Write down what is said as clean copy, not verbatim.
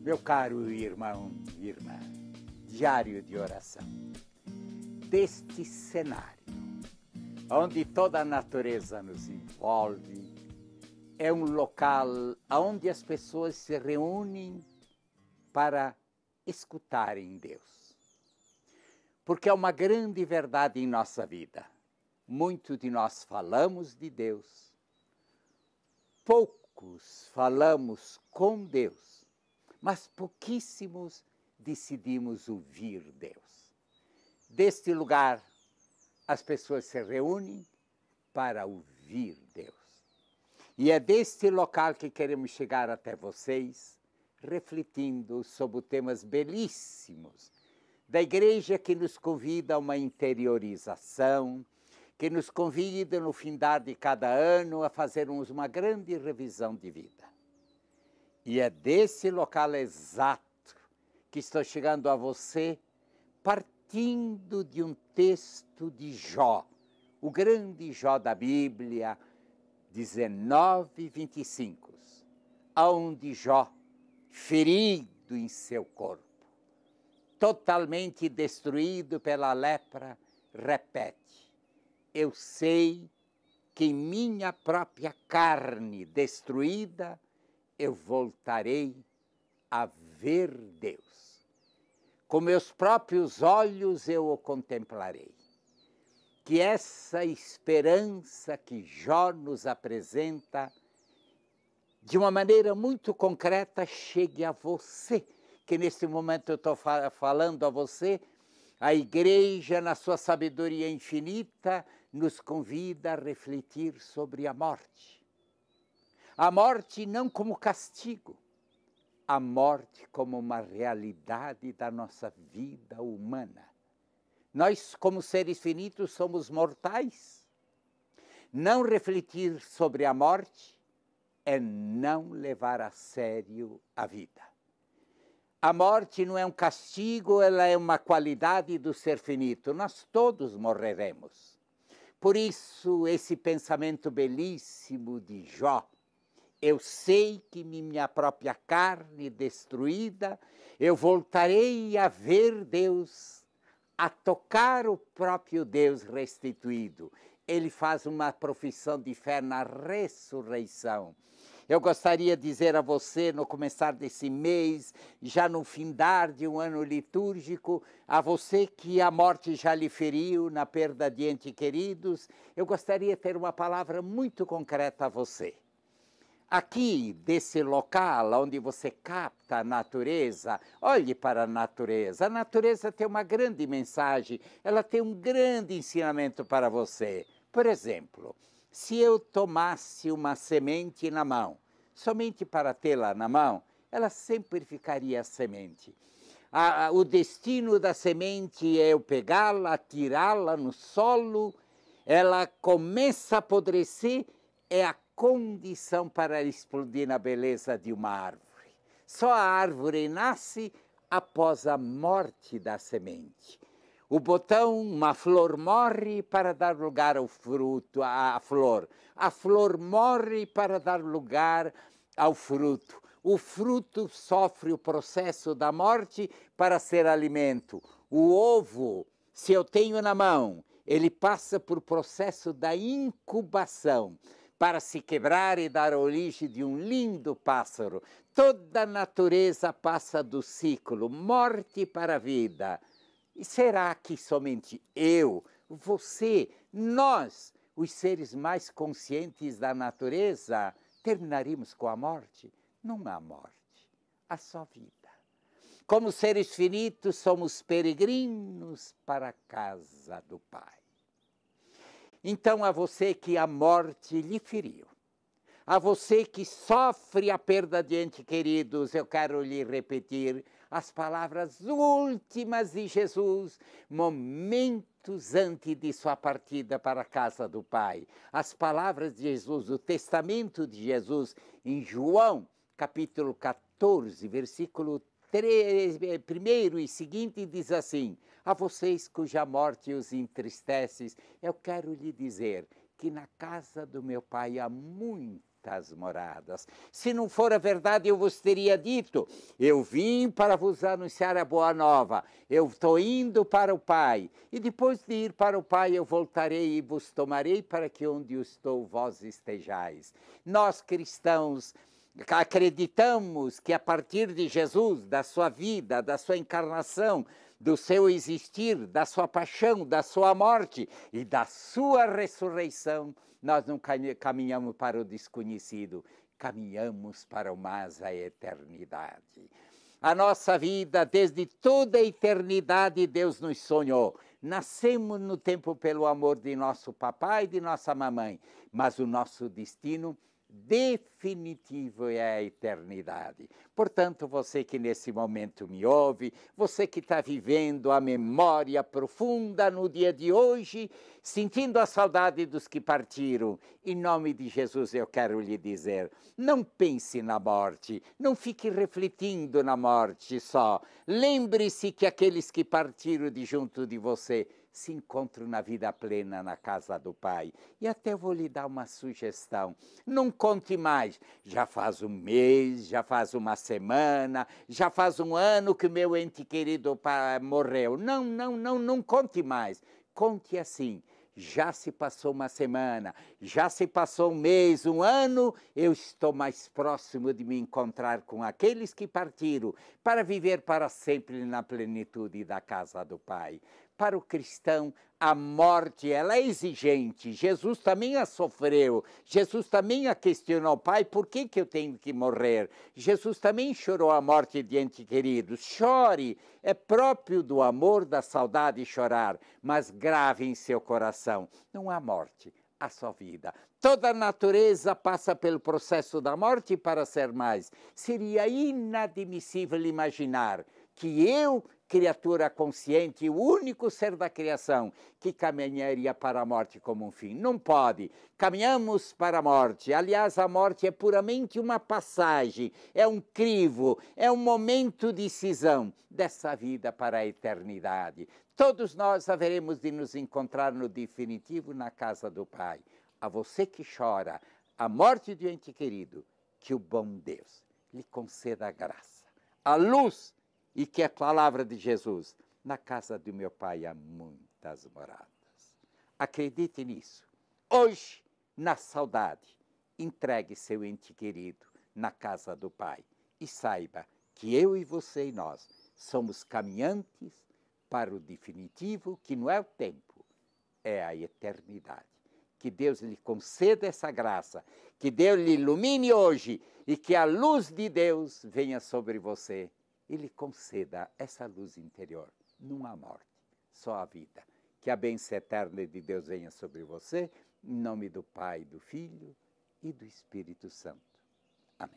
Meu caro irmão e irmã, diário de oração. Deste cenário, onde toda a natureza nos envolve, é um local onde as pessoas se reúnem para escutarem Deus. Porque é uma grande verdade em nossa vida. Muito de nós falamos de Deus, poucos falamos com Deus, mas pouquíssimos decidimos ouvir Deus. Deste lugar, as pessoas se reúnem para ouvir Deus. E é deste local que queremos chegar até vocês, refletindo sobre temas belíssimos da igreja que nos convida a uma interiorização, que nos convida no findar de cada ano a fazermos uma grande revisão de vida. E é desse local exato que estou chegando a você, partindo de um texto de Jó, o grande Jó da Bíblia, 19:25, onde Jó, ferido em seu corpo, totalmente destruído pela lepra, repete: eu sei que em minha própria carne destruída eu voltarei a ver Deus. Com meus próprios olhos eu o contemplarei. Que essa esperança que Jó nos apresenta, de uma maneira muito concreta, chegue a você, que neste momento eu estou falando a você. A igreja, na sua sabedoria infinita, nos convida a refletir sobre a morte. A morte não como castigo, a morte como uma realidade da nossa vida humana. Nós, como seres finitos, somos mortais. Não refletir sobre a morte é não levar a sério a vida. A morte não é um castigo, ela é uma qualidade do ser finito. Nós todos morreremos. Por isso, esse pensamento belíssimo de Jó: eu sei que minha própria carne destruída, eu voltarei a ver Deus, a tocar o próprio Deus restituído. Ele faz uma profissão de fé na ressurreição. Eu gostaria de dizer a você, no começar desse mês, já no findar de um ano litúrgico, a você que a morte já lhe feriu na perda de entes queridos, eu gostaria de ter uma palavra muito concreta a você. Aqui, desse local onde você capta a natureza, olhe para a natureza. A natureza tem uma grande mensagem, ela tem um grande ensinamento para você. Por exemplo, se eu tomasse uma semente na mão, somente para tê-la na mão, ela sempre ficaria semente. O destino da semente é eu pegá-la, tirá-la no solo, ela começa a apodrecer, é a condição para explodir na beleza de uma árvore. Só a árvore nasce após a morte da semente. O botão, uma flor, morre para dar lugar ao fruto, à flor. A flor morre para dar lugar ao fruto. O fruto sofre o processo da morte para ser alimento. O ovo, se eu tenho na mão, ele passa por processo da incubação para se quebrar e dar origem de um lindo pássaro. Toda a natureza passa do ciclo, morte para a vida. E será que somente eu, você, nós, os seres mais conscientes da natureza, terminaríamos com a morte? Não há morte, há só vida. Como seres finitos, somos peregrinos para a casa do Pai. Então, a você que a morte lhe feriu, a você que sofre a perda de entes queridos, eu quero lhe repetir as palavras últimas de Jesus, momentos antes de sua partida para a casa do Pai. As palavras de Jesus, o testamento de Jesus, em João, capítulo 14, versículo 3, 1 e seguinte, diz assim: a vocês cuja morte os entristece, eu quero lhe dizer que na casa do meu Pai há muitas muitas moradas. Se não for a verdade, eu vos teria dito, eu vim para vos anunciar a boa nova, eu estou indo para o Pai, e depois de ir para o Pai, eu voltarei e vos tomarei para que onde eu estou, vós estejais. Nós, cristãos, acreditamos que a partir de Jesus, da sua vida, da sua encarnação, do seu existir, da sua paixão, da sua morte e da sua ressurreição, nós não caminhamos para o desconhecido, caminhamos para o mais, a eternidade. A nossa vida, desde toda a eternidade, Deus nos sonhou. Nascemos no tempo pelo amor de nosso papai e de nossa mamãe, mas o nosso destino definitivo é a eternidade. Portanto, você que nesse momento me ouve, você que está vivendo a memória profunda no dia de hoje, sentindo a saudade dos que partiram, em nome de Jesus eu quero lhe dizer, não pense na morte, não fique refletindo na morte só. Lembre-se que aqueles que partiram de junto de você se encontram na vida plena na casa do Pai. E até vou lhe dar uma sugestão. Não conte mais. Já faz um mês, já faz uma semana, já faz um ano que meu ente querido morreu. Não conte mais. Conte assim. Já se passou uma semana, já se passou um mês, um ano, eu estou mais próximo de me encontrar com aqueles que partiram para viver para sempre na plenitude da casa do Pai. Para o cristão, a morte ela é exigente. Jesus também a sofreu. Jesus também a questionou. Pai, por que eu tenho que morrer? Jesus também chorou a morte de ente queridos. Chore. É próprio do amor, da saudade chorar. Mas grave em seu coração. Não há morte, há só vida. Toda a natureza passa pelo processo da morte para ser mais. Seria inadmissível imaginar que eu, criatura consciente, o único ser da criação, que caminharia para a morte como um fim. Não pode. Caminhamos para a morte. Aliás, a morte é puramente uma passagem, é um crivo, é um momento de cisão dessa vida para a eternidade. Todos nós haveremos de nos encontrar no definitivo na casa do Pai. A você que chora a morte de um ente querido, que o bom Deus lhe conceda a graça, a luz, e que a palavra de Jesus, na casa do meu Pai há muitas moradas. Acredite nisso. Hoje, na saudade, entregue seu ente querido na casa do Pai. E saiba que eu e você e nós somos caminhantes para o definitivo, que não é o tempo, é a eternidade. Que Deus lhe conceda essa graça, que Deus lhe ilumine hoje e que a luz de Deus venha sobre você. E lhe conceda essa luz interior. Não há morte, só a vida. Que a bênção eterna de Deus venha sobre você, em nome do Pai, do Filho e do Espírito Santo. Amém.